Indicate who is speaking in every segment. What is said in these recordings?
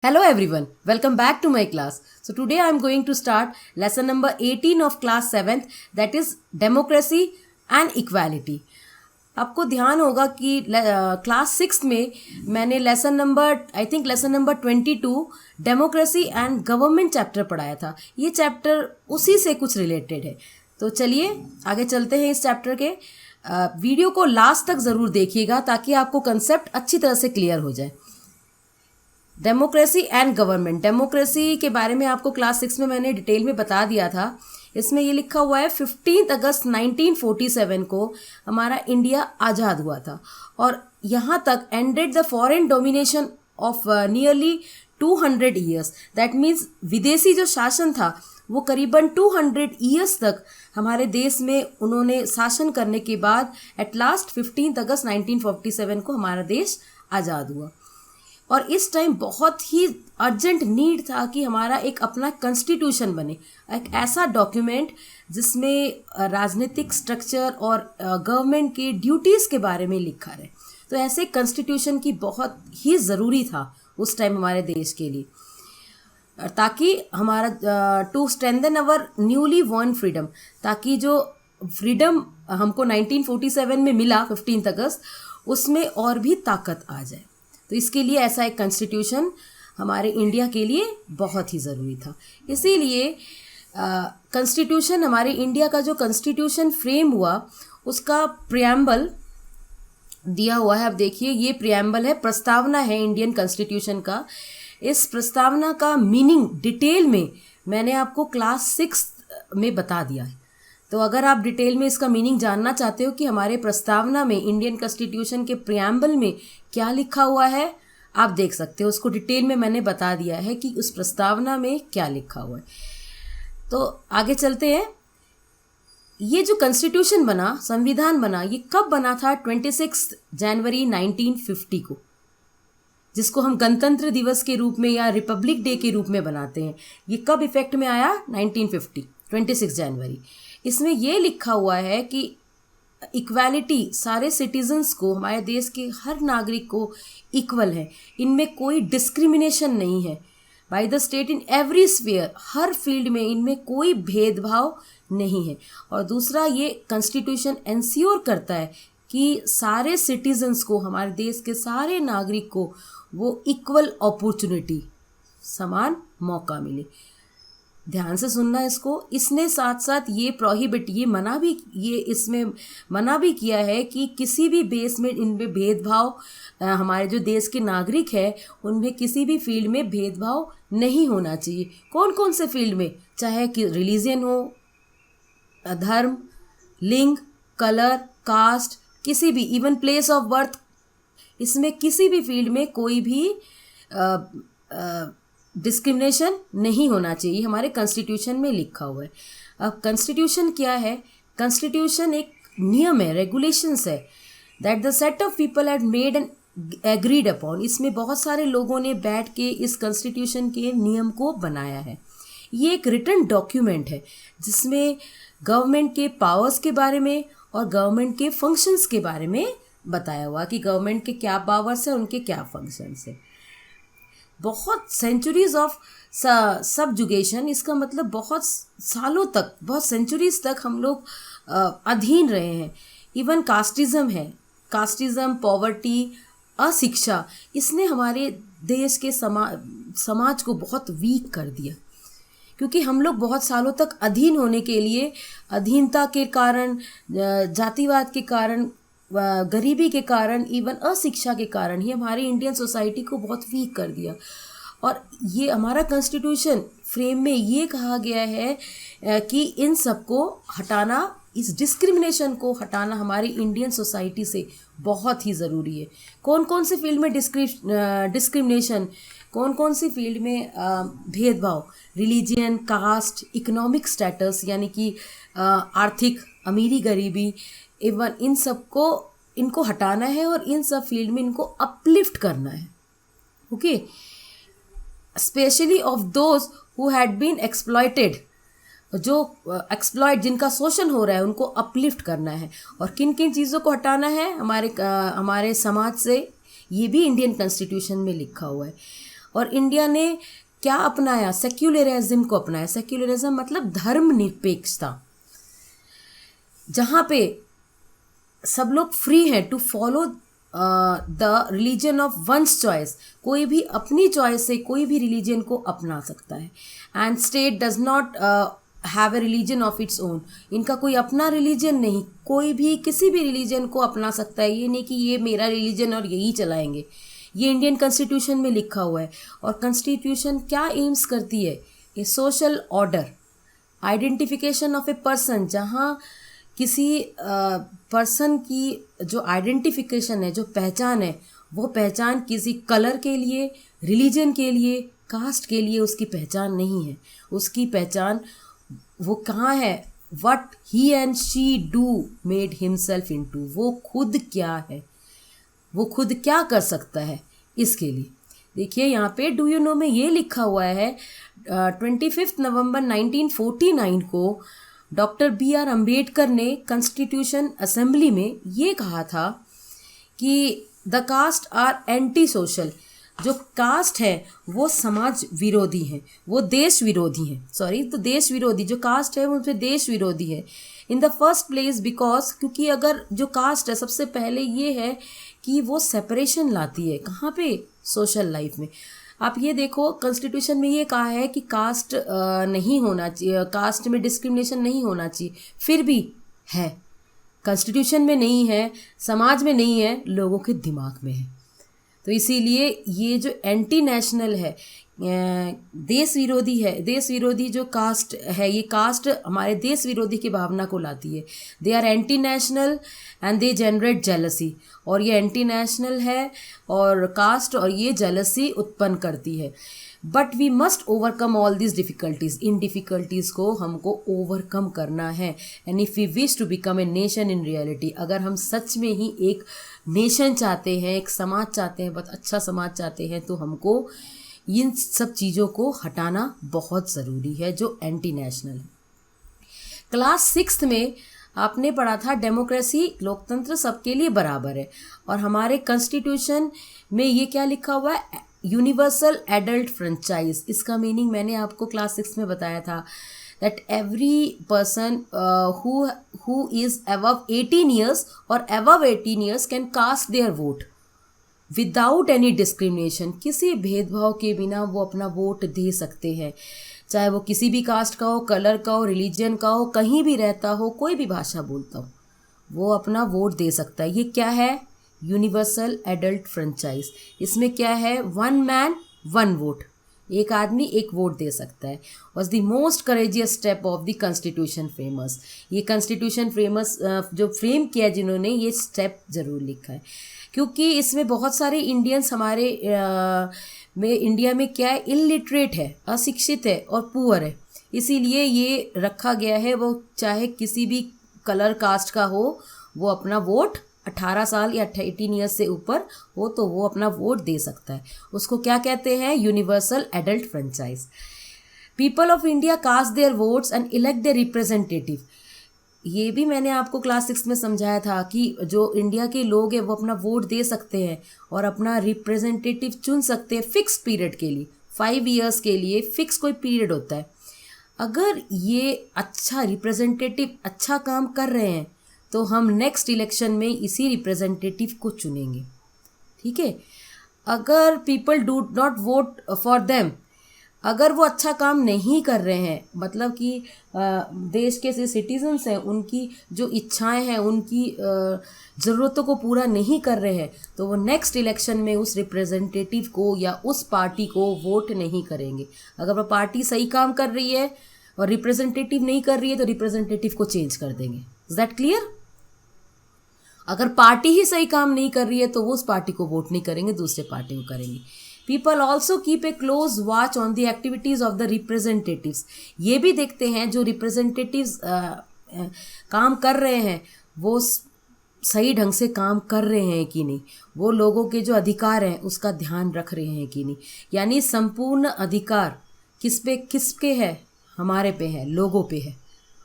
Speaker 1: Hello everyone, welcome back to my class. So today I am going to start lesson number 18 of class 7th, that is democracy and equality. आपको ध्यान होगा कि class 6 में मैंने lesson number 22 democracy and government chapter पढ़ाया था. ये chapter उसी से कुछ रिलेटेड है. तो चलिए आगे चलते हैं. इस चैप्टर के वीडियो को लास्ट तक ज़रूर देखिएगा ताकि आपको कंसेप्ट अच्छी तरह से क्लियर हो जाए. Democracy and government. डेमोक्रेसी के बारे में आपको क्लास 6 में मैंने डिटेल में बता दिया था. इसमें ये लिखा हुआ है 15 अगस्त 1947 को हमारा इंडिया आज़ाद हुआ था और यहाँ तक ended the foreign domination of nearly 200 years. That means विदेशी जो शासन था वो करीबन 200 ईयर्स तक हमारे देश में उन्होंने शासन करने के बाद एट लास्ट 15 अगस्त 1947 को हमारा देश आज़ाद हुआ. और इस टाइम बहुत ही अर्जेंट नीड था कि हमारा एक अपना कॉन्स्टिट्यूशन बने, एक ऐसा डॉक्यूमेंट जिसमें राजनीतिक स्ट्रक्चर और गवर्नमेंट के ड्यूटीज़ के बारे में लिखा रहे. तो ऐसे कॉन्स्टिट्यूशन की बहुत ही ज़रूरी था उस टाइम हमारे देश के लिए, ताकि हमारा to strengthen our newly won freedom, ताकि जो फ्रीडम हमको 1947 में मिला 15 अगस्त, उसमें और भी ताकत आ जाए. तो इसके लिए ऐसा एक कॉन्स्टिट्यूशन हमारे इंडिया के लिए बहुत ही ज़रूरी था. इसीलिए कॉन्स्टिट्यूशन, हमारे इंडिया का जो कॉन्स्टिट्यूशन फ्रेम हुआ उसका प्रियम्बल दिया हुआ है. अब देखिए, ये प्रियम्बल है, प्रस्तावना है इंडियन कॉन्स्टिट्यूशन का. इस प्रस्तावना का मीनिंग डिटेल में मैंने आपको क्लास 6 में बता दिया है. तो अगर आप डिटेल में इसका मीनिंग जानना चाहते हो कि हमारे प्रस्तावना में, इंडियन कॉन्स्टिट्यूशन के प्रियम्बल में क्या लिखा हुआ है, आप देख सकते हो. उसको डिटेल में मैंने बता दिया है कि उस प्रस्तावना में क्या लिखा हुआ है. तो आगे चलते हैं. ये जो कॉन्स्टिट्यूशन बना, संविधान बना, ये कब बना था? 26 जनवरी 1950 को, जिसको हम गणतंत्र दिवस के रूप में या रिपब्लिक डे के रूप में बनाते हैं. ये कब इफेक्ट में आया? 1950, 26 जनवरी. इसमें ये लिखा हुआ है कि इक्वालिटी सारे सिटीजन्स को, हमारे देश के हर नागरिक को इक्वल है. इनमें कोई डिस्क्रिमिनेशन नहीं है. By the state in every sphere, her field में इनमें कोई भेदभाव नहीं है. और दूसरा, ये कॉन्स्टिट्यूशन इंश्योर करता है कि सारे सिटीजन्स को, हमारे देश के सारे नागरिक को वो इक्वल अपॉर्चुनिटी, समान मौका मिले. ध्यान से सुनना इसको. इसने साथ साथ ये प्रोहिबिट, इसमें मना भी किया है कि किसी भी बेस में इनमें भेदभाव, हमारे जो देश के नागरिक है उनमें किसी भी फील्ड में भेदभाव नहीं होना चाहिए. कौन कौन से फील्ड में? चाहे कि रिलीजन हो, धर्म, लिंग, कलर, कास्ट, किसी भी, इवन प्लेस ऑफ बर्थ, इसमें किसी भी फील्ड में कोई भी डिस्क्रिमिनेशन नहीं होना चाहिए. हमारे कॉन्स्टिट्यूशन में लिखा हुआ है. अब कॉन्स्टिट्यूशन क्या है? कॉन्स्टिट्यूशन एक नियम है, रेगुलेशंस है, that the set of people had made and agreed upon. इसमें बहुत सारे लोगों ने बैठ के इस कॉन्स्टिट्यूशन के नियम को बनाया है. ये एक रिटन डॉक्यूमेंट है जिसमें गवर्नमेंट के पावर्स के बारे में और गवर्नमेंट के फंक्शंस के बारे में बताया हुआ कि गवर्नमेंट के क्या पावर्स हैं, उनके क्या फंक्शंस हैं. बहुत सेंचुरीज ऑफ सबजुगेशन, इसका मतलब बहुत सालों तक, बहुत सेंचुरीज तक हम लोग अधीन रहे हैं. इवन कास्टिज्म है, कास्टिज्म, पॉवर्टी, अशिक्षा, इसने हमारे देश के समाज को बहुत वीक कर दिया, क्योंकि हम लोग बहुत सालों तक अधीन होने के लिए, अधीनता के कारण, जातिवाद के कारण, गरीबी के कारण, इवन अशिक्षा के कारण ही हमारी इंडियन सोसाइटी को बहुत वीक कर दिया. और ये हमारा कॉन्स्टिट्यूशन फ्रेम में ये कहा गया है कि इन सब को हटाना, इस डिस्क्रिमिनेशन को हटाना हमारी इंडियन सोसाइटी से बहुत ही ज़रूरी है. कौन कौन से फील्ड में डिस्क्रिमिनेशन, कौन कौन सी फील्ड में भेदभाव? रिलीजियन, कास्ट, इकोनॉमिक स्टेटस, यानी कि आर्थिक अमीरी, गरीबी, इवन इन सब को, इनको हटाना है और इन सब फील्ड में इनको अपलिफ्ट करना है. Okay, specially of those who had been exploited, जो एक्सप्लॉयट, जिनका शोषण हो रहा है, उनको अपलिफ्ट करना है. और किन किन चीज़ों को हटाना है हमारे समाज से, ये भी इंडियन कॉन्स्टिट्यूशन में लिखा हुआ है. और इंडिया ने क्या अपनाया? सेक्युलरिज्म को अपनाया। सेक्युलरिज्म मतलब धर्मनिरपेक्षता, जहाँ पे सब लोग फ्री हैं to follow the religion of one's choice. कोई भी अपनी चॉइस से कोई भी रिलीजन को अपना सकता है। And state does not have a religion of its own. इनका कोई अपना रिलीजन नहीं, कोई भी किसी भी रिलीजन को अपना सकता है। ये नहीं कि ये मेरा रिलीजन और यही चलाएंगे। ये इंडियन कॉन्स्टिट्यूशन में लिखा हुआ है। और कॉन्स्टिट्यूशन क्या एम्स करती है? A social order, identification of a person, जहाँ किसी पर्सन की जो आइडेंटिफिकेशन है, जो पहचान है, वो पहचान किसी कलर के लिए, रिलीजन के लिए, कास्ट के लिए उसकी पहचान नहीं है। उसकी पहचान वो कहाँ है? What he and she do made himself into. वो खुद क्या है, वो खुद क्या कर सकता है, इसके लिए। देखिए यहाँ पे डू यू नो में ये लिखा हुआ है 25 नवंबर 1949 को डॉक्टर B.R. अम्बेडकर ने कॉन्स्टिट्यूशन असेंबली में ये कहा था कि the caste are anti social. जो कास्ट है वो समाज विरोधी है, वो देश विरोधी है। तो देश विरोधी जो कास्ट है वो उनसे देश विरोधी है। In the first place because, क्योंकि अगर जो कास्ट है सबसे पहले ये है कि वो सेपरेशन लाती है। कहाँ पे? सोशल लाइफ में। आप ये देखो कॉन्स्टिट्यूशन में ये कहा है कि कास्ट नहीं होना चाहिए, कास्ट में डिस्क्रिमिनेशन नहीं होना चाहिए, फिर भी है। कॉन्स्टिट्यूशन में नहीं है, समाज में नहीं है, लोगों के दिमाग में है। तो इसीलिए ये जो एंटी नेशनल है, देश विरोधी है, देश विरोधी जो कास्ट है, ये कास्ट हमारे देश विरोधी की भावना को लाती है। They are anti national and they generate jealousy. और ये एंटी नेशनल है और कास्ट, और ये जेलसी उत्पन्न करती है। But we must overcome all this difficulties. इन डिफ़िकल्टीज़ को हमको ओवरकम करना है। And if we wish to become a nation in reality, अगर हम सच में ही एक नेशन चाहते हैं, एक समाज चाहते हैं, बहुत अच्छा समाज चाहते हैं, तो हमको इन सब चीज़ों को हटाना बहुत ज़रूरी है जो एंटी नेशनल है। क्लास 6 में आपने पढ़ा था डेमोक्रेसी, लोकतंत्र सबके लिए बराबर है। और हमारे कॉन्स्टिट्यूशन में ये क्या लिखा हुआ है? Universal adult franchise. इसका मीनिंग मैंने आपको क्लास 6 में बताया था, that every person who is above 18 years और above 18 years can cast their vote without any discrimination. किसी भेदभाव के बिना वो अपना वोट दे सकते हैं, चाहे वो किसी भी कास्ट का हो, कलर का हो, रिलीजन का हो, कहीं भी रहता हो, कोई भी भाषा बोलता हो, वो अपना वोट दे सकता है। ये क्या है? Universal adult franchise. इसमें क्या है? 1 मैन 1 वोट, एक आदमी एक वोट दे सकता है। Was the most courageous step of the constitution framers. ये कॉन्स्टिट्यूशन फ्रेमर्स जो फ्रेम किया जिन्होंने, ये स्टेप ज़रूर लिखा है, क्योंकि इसमें बहुत सारे इंडियंस हमारे में इंडिया में क्या है? इलिटरेट है, अशिक्षित है और पुअर है। इसीलिए ये रखा गया है, वो चाहे किसी भी कलर कास्ट का हो, वो अपना वोट 18 साल या 18 ईयर्स से ऊपर हो तो वो अपना वोट दे सकता है। उसको क्या कहते हैं? Universal adult franchise. People of India cast their votes and elect their representative. ये भी मैंने आपको क्लास 6 में समझाया था कि जो इंडिया के लोग हैं वो अपना वोट दे सकते हैं और अपना रिप्रेजेंटेटिव चुन सकते हैं फिक्स पीरियड के लिए, 5 ईयर्स के लिए फिक्स कोई पीरियड होता है। अगर ये अच्छा रिप्रेजेंटेटिव अच्छा काम कर रहे हैं तो हम नेक्स्ट इलेक्शन में इसी रिप्रेजेंटेटिव को चुनेंगे। ठीक है? अगर people do not vote for them, अगर वो अच्छा काम नहीं कर रहे हैं, मतलब कि देश के जो सिटीजन्स हैं उनकी जो इच्छाएं हैं, उनकी ज़रूरतों को पूरा नहीं कर रहे हैं, तो वो नेक्स्ट इलेक्शन में उस रिप्रेजेंटेटिव को या उस पार्टी को वोट नहीं करेंगे। अगर वो पार्टी सही काम कर रही है और रिप्रेजेंटेटिव नहीं कर रही है तो रिप्रेजेंटेटिव को चेंज कर देंगे। Is that clear? अगर पार्टी ही सही काम नहीं कर रही है तो वो उस पार्टी को वोट नहीं करेंगे, दूसरे पार्टी को करेंगे। People also keep a close watch on the activities of the representatives. ये भी देखते हैं जो रिप्रेजेंटेटिव्स काम कर रहे हैं वो सही ढंग से काम कर रहे हैं कि नहीं, वो लोगों के जो अधिकार हैं उसका ध्यान रख रहे हैं कि नहीं। यानी संपूर्ण अधिकार किसके है? हमारे पे है, लोगों पे है।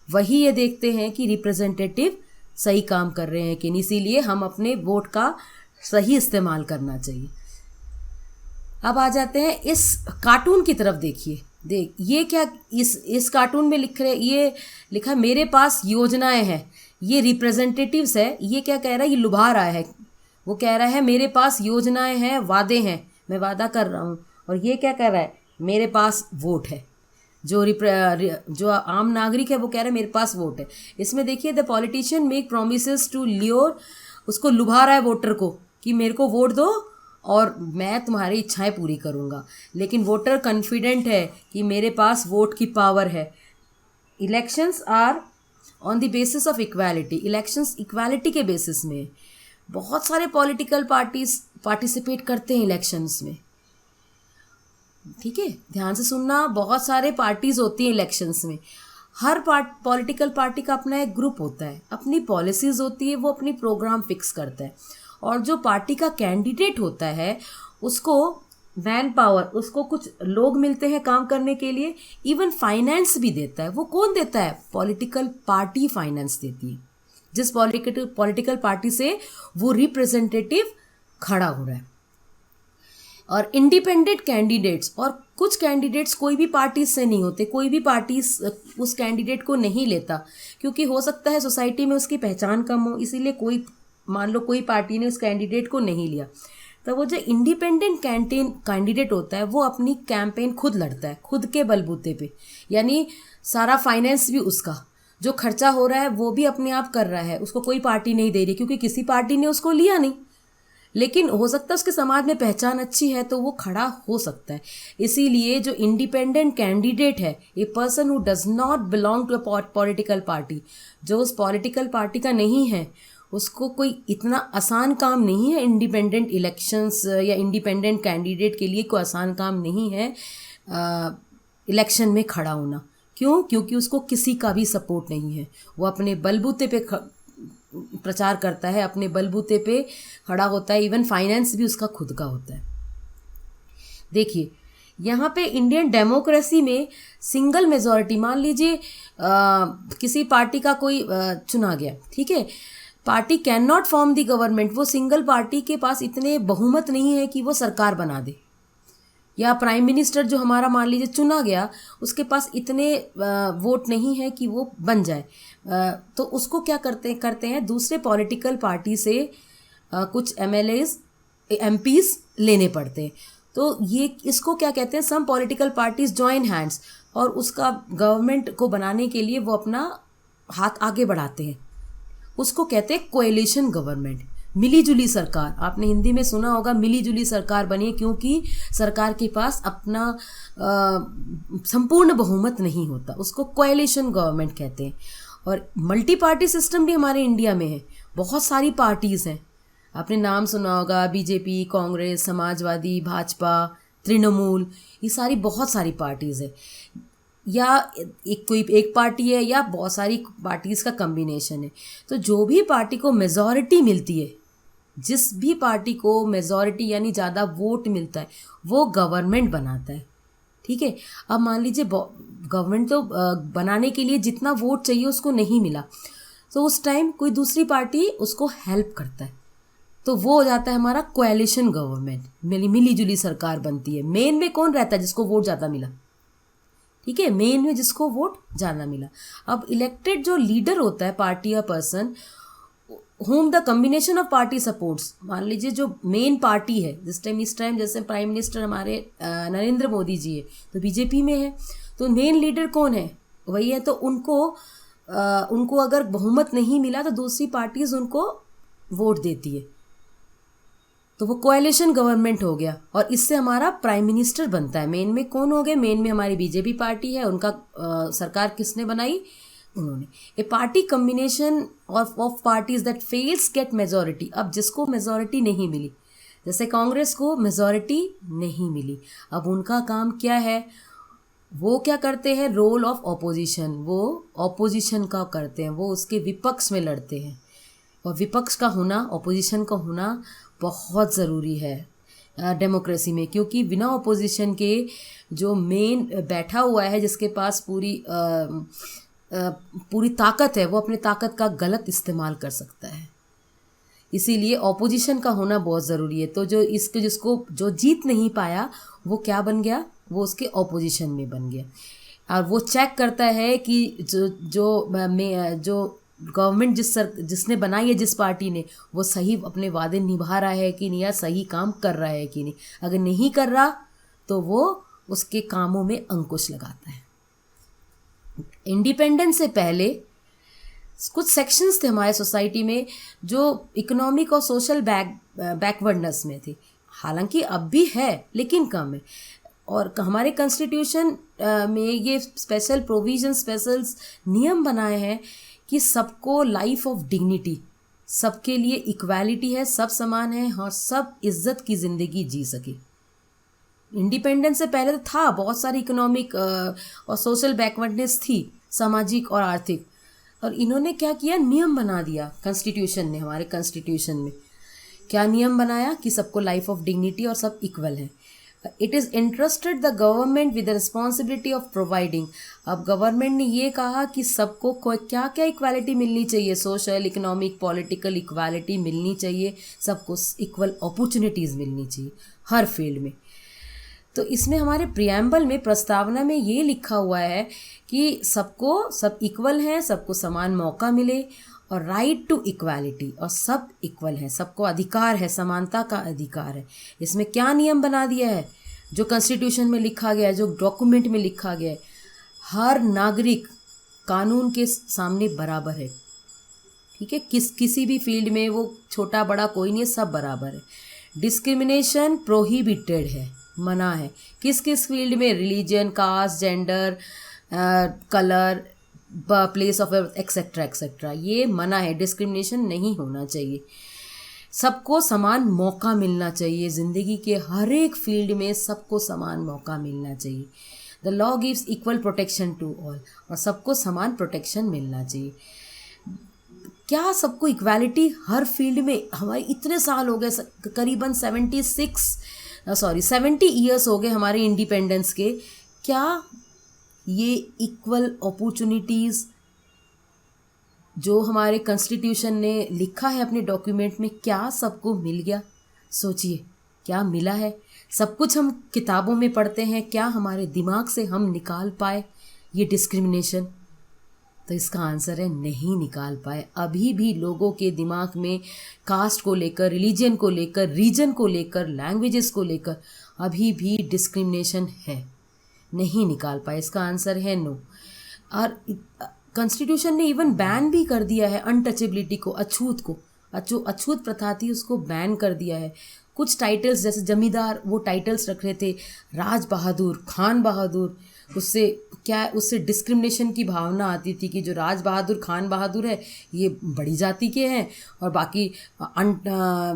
Speaker 1: वही ये देखते हैं कि रिप्रेजेंटेटिव सही काम कर रहे हैं कि नहीं। इसीलिए हम अपने वोट का सही इस्तेमाल करना चाहिए। अब आ जाते हैं इस कार्टून की तरफ। देखिए, देख ये क्या, इस कार्टून में लिख रहे, ये लिखा मेरे पास योजनाएं हैं। ये रिप्रेजेंटेटिव्स है, ये क्या कह रहा है, ये लुभा रहा है। वो कह रहा है मेरे पास योजनाएं हैं, वादे हैं, मैं वादा कर रहा हूँ। और ये क्या कह रहा है, मेरे पास वोट है। जो आम नागरिक है वो कह रहा है मेरे पास वोट है। इसमें देखिए, the politician make promises to lure, उसको लुभा रहा है वोटर को कि मेरे को वोट दो और मैं तुम्हारी इच्छाएं पूरी करूँगा। लेकिन वोटर कॉन्फिडेंट है कि मेरे पास वोट की पावर है। Elections are on the basis of equality, elections equality के बेसिस में। बहुत सारे पॉलिटिकल पार्टीज पार्टिसिपेट करते हैं इलेक्शंस में, ठीक है, ध्यान से सुनना। बहुत सारे पार्टीज होती हैं इलेक्शंस में। हर पॉलिटिकल पार्टी का अपना एक ग्रुप होता है, अपनी पॉलिसीज होती है, वो अपनी प्रोग्राम फिक्स करता है। और जो पार्टी का कैंडिडेट होता है उसको मैन पावर, उसको कुछ लोग मिलते हैं काम करने के लिए, इवन फाइनेंस भी देता है। वो कौन देता है, पॉलिटिकल पार्टी फाइनेंस देती है, जिस पॉलिटिकल पार्टी से वो रिप्रेजेंटेटिव खड़ा हो रहा है। और इंडिपेंडेंट कैंडिडेट्स, और कुछ कैंडिडेट्स कोई भी पार्टी से नहीं होते, कोई भी पार्टी उस कैंडिडेट को नहीं लेता, क्योंकि हो सकता है सोसाइटी में उसकी पहचान कम हो, इसीलिए कोई, मान लो कोई पार्टी ने उस कैंडिडेट को नहीं लिया, तो वो जो इंडिपेंडेंट कैंडिडेट होता है वो अपनी कैंपेन खुद लड़ता है, खुद के बलबूते पे। यानी सारा फाइनेंस भी उसका, जो खर्चा हो रहा है वो भी अपने आप कर रहा है, उसको कोई पार्टी नहीं दे रही, क्योंकि किसी पार्टी ने उसको लिया नहीं। लेकिन हो सकता है उसके समाज में पहचान अच्छी है तो वो खड़ा हो सकता है। इसीलिए जो इंडिपेंडेंट कैंडिडेट है, a person who does not belong to a political party, जो उस पॉलिटिकल पार्टी का नहीं है, उसको कोई इतना आसान काम नहीं है। इंडिपेंडेंट इलेक्शंस या इंडिपेंडेंट कैंडिडेट के लिए कोई आसान काम नहीं है इलेक्शन में खड़ा होना। क्यों? क्योंकि उसको किसी का भी सपोर्ट नहीं है, वो अपने बलबूते पे प्रचार करता है, अपने बलबूते पे खड़ा होता है, इवन फाइनेंस भी उसका खुद का होता है। देखिए यहाँ पे इंडियन डेमोक्रेसी में सिंगल मेजॉरिटी, मान लीजिए किसी पार्टी का कोई चुना गया, ठीक है, party can not form the government, वो सिंगल पार्टी के पास इतने बहुमत नहीं है कि वो सरकार बना दे, या प्राइम मिनिस्टर जो हमारा मान लीजिए चुना गया, उसके पास इतने वोट नहीं है कि वो बन जाए, तो उसको क्या करते हैं दूसरे पॉलिटिकल पार्टी से कुछ MLAs MPs लेने पड़ते हैं। तो ये इसको क्या कहते हैं, some political parties join hands, और उसका गवर्नमेंट को बनाने के लिए वो अपना हाथ आगे बढ़ाते हैं। उसको कहते हैं कोएलिशन गवर्नमेंट, मिलीजुली सरकार। आपने हिंदी में सुना होगा मिलीजुली सरकार बनी है, क्योंकि सरकार के पास अपना संपूर्ण बहुमत नहीं होता, उसको कोएलिशन गवर्नमेंट कहते हैं। और मल्टी पार्टी सिस्टम भी हमारे इंडिया में है, बहुत सारी पार्टीज़ हैं, आपने नाम सुना होगा, बीजेपी, कांग्रेस, समाजवादी, भाजपा, तृणमूल, ये सारी बहुत सारी पार्टीज़ है, या एक पार्टी है, या बहुत सारी पार्टीज़ का कम्बिनेशन है। तो जो भी पार्टी को मेजॉरिटी मिलती है, जिस भी पार्टी को मेजॉरिटी यानी ज़्यादा वोट मिलता है, वो गवर्नमेंट बनाता है, ठीक है। अब मान लीजिए गवर्नमेंट तो बनाने के लिए जितना वोट चाहिए उसको नहीं मिला, तो उस टाइम कोई दूसरी पार्टी उसको हेल्प करता है, तो वो हो जाता है हमारा कोएलिशन गवर्नमेंट, मिलीजुली सरकार बनती है। मेन में कौन रहता है, जिसको वोट ज़्यादा मिला, ठीक है, मेन में जिसको वोट ज़्यादा मिला। अब इलेक्टेड जो लीडर होता है, पार्टी या person whom the combination of party supports, मान लीजिए जो मेन पार्टी है, इस टाइम जैसे प्राइम मिनिस्टर हमारे नरेंद्र मोदी जी है, तो बीजेपी में है, तो मेन लीडर कौन है, वही है। तो उनको अगर बहुमत नहीं मिला तो दूसरी पार्टीज उनको वोट देती है, तो वो कोएलिशन गवर्नमेंट हो गया, और इससे हमारा प्राइम मिनिस्टर बनता है। मेन में कौन हो गए, मेन में हमारी बीजेपी पार्टी है, उनका सरकार किसने बनाई, उन्होंने। A party combination of parties that fails get majority, अब जिसको मेजॉरिटी नहीं मिली, जैसे कांग्रेस को मेजॉरिटी नहीं मिली, अब उनका काम क्या है, वो क्या करते हैं, रोल ऑफ ऑपोजिशन, वो ऑपोजिशन का करते हैं, वो उसके विपक्ष में लड़ते हैं। और विपक्ष का होना, ऑपोजिशन का होना बहुत ज़रूरी है डेमोक्रेसी में, क्योंकि बिना ऑपोजिशन के जो मेन बैठा हुआ है, जिसके पास पूरी ताकत है, वो अपने ताकत का गलत इस्तेमाल कर सकता है। इसीलिए ऑपोजिशन का होना बहुत ज़रूरी है। तो जो इसके जिसको जो जीत नहीं पाया वो क्या बन गया, वो उसके ऑपोजिशन में बन गया। और वो चेक करता है कि जो गवर्नमेंट जिसने बनाई है, जिस पार्टी ने, वो सही अपने वादे निभा रहा है कि नहीं, या सही काम कर रहा है कि नहीं। अगर नहीं कर रहा तो वो उसके कामों में अंकुश लगाता है। इंडिपेंडेंस से पहले कुछ सेक्शंस थे हमारे सोसाइटी में जो इकोनॉमिक और सोशल बैकवर्डनेस में थे। हालांकि अब भी है लेकिन कम है। और हमारे कॉन्स्टिट्यूशन में ये स्पेशल प्रोविजन, स्पेशल नियम बनाए हैं कि सबको लाइफ ऑफ डिग्निटी, सबके लिए इक्वालिटी है, सब समान है और सब इज्जत की ज़िंदगी जी सके। इंडिपेंडेंस से पहले तो था, बहुत सारी इकोनॉमिक और सोशल बैकवर्डनेस थी, सामाजिक और आर्थिक। और इन्होंने क्या किया, नियम बना दिया कॉन्स्टिट्यूशन ने। हमारे कॉन्स्टिट्यूशन में क्या नियम बनाया कि सबको लाइफ ऑफ डिग्निटी और सब इक्वल है। It is interested the government with the responsibility of providing. अब गवर्नमेंट ने ये कहा कि सबको क्या क्या इक्वालिटी मिलनी चाहिए, सोशल, इकोनॉमिक, पॉलिटिकल इक्वालिटी मिलनी चाहिए, सबको इक्वल अपॉर्चुनिटीज़ मिलनी चाहिए हर फील्ड में। तो इसमें हमारे प्रियम्बल में, प्रस्तावना में ये लिखा हुआ है कि सब इक्वल हैं, सबको समान मौका मिले और राइट टू इक्वालिटी, और सब इक्वल हैं, सबको अधिकार है, समानता का अधिकार है। इसमें क्या नियम बना दिया है, जो कॉन्स्टिट्यूशन में लिखा गया है, जो डॉक्यूमेंट में लिखा गया है, हर नागरिक कानून के सामने बराबर है। ठीक है, किसी भी फील्ड में वो छोटा बड़ा कोई नहीं है, सब बराबर है। डिस्क्रिमिनेशन प्रोहिबिटेड है, मना है। किस किस फील्ड में, religion, caste, gender, colour, place of etcetera etcetera, ये मना है। डिस्क्रिमिनेशन नहीं होना चाहिए। सबको समान मौका मिलना चाहिए, ज़िंदगी के हर एक फील्ड में सबको समान मौका मिलना चाहिए। The law gives equal protection to all, और सबको समान प्रोटेक्शन मिलना चाहिए। क्या सबको इक्वालिटी हर फील्ड में, हमारे इतने साल हो गए, करीबन 70 ईयर्स हो गए हमारे इंडिपेंडेंस के, क्या ये इक्वल अपॉर्चुनिटीज़ जो हमारे कॉन्स्टिट्यूशन ने लिखा है अपने डॉक्यूमेंट में, क्या सबको मिल गया? सोचिए, क्या मिला है? सब कुछ हम किताबों में पढ़ते हैं, क्या हमारे दिमाग से हम निकाल पाए ये डिस्क्रिमिनेशन? तो इसका आंसर है नहीं निकाल पाए। अभी भी लोगों के दिमाग में कास्ट को लेकर, रिलीजन को लेकर, रीजन को लेकर, लैंग्वेजेस को लेकर अभी भी डिस्क्रिमिनेशन है, नहीं निकाल पाए। इसका आंसर है नो। और कॉन्स्टिट्यूशन ने इवन बैन भी कर दिया है अनटचेबिलिटी को, अछूत को, अछूत प्रथा थी उसको बैन कर दिया है। कुछ टाइटल्स जैसे जमींदार, वो टाइटल्स रख रहे थे राज बहादुर, खान बहादुर, उससे डिस्क्रिमिनेशन की भावना आती थी कि जो राज बहादुर, खान बहादुर है ये बड़ी जाति के हैं और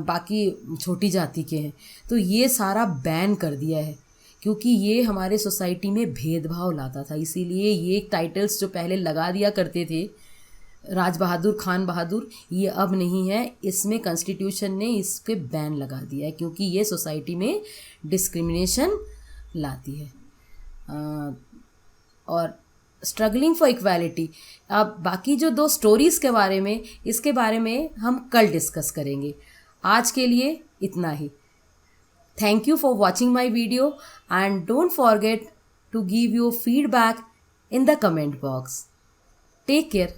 Speaker 1: बाकी छोटी जाति के हैं। तो ये सारा बैन कर दिया है क्योंकि ये हमारे सोसाइटी में भेदभाव लाता था। इसीलिए ये टाइटल्स जो पहले लगा दिया करते थे, राज बहादुर, खान बहादुर, ये अब नहीं है। इसमें कॉन्स्टिट्यूशन ने इस पे बैन लगा दिया है क्योंकि ये सोसाइटी में डिस्क्रिमिनेशन लाती है। और स्ट्रगलिंग फॉर इक्वालिटी, अब बाकी जो 2 स्टोरीज़ के बारे में, इसके बारे में हम कल डिस्कस करेंगे। आज के लिए इतना ही। Thank you for watching my video and don't forget to give your feedback in the comment box. Take care.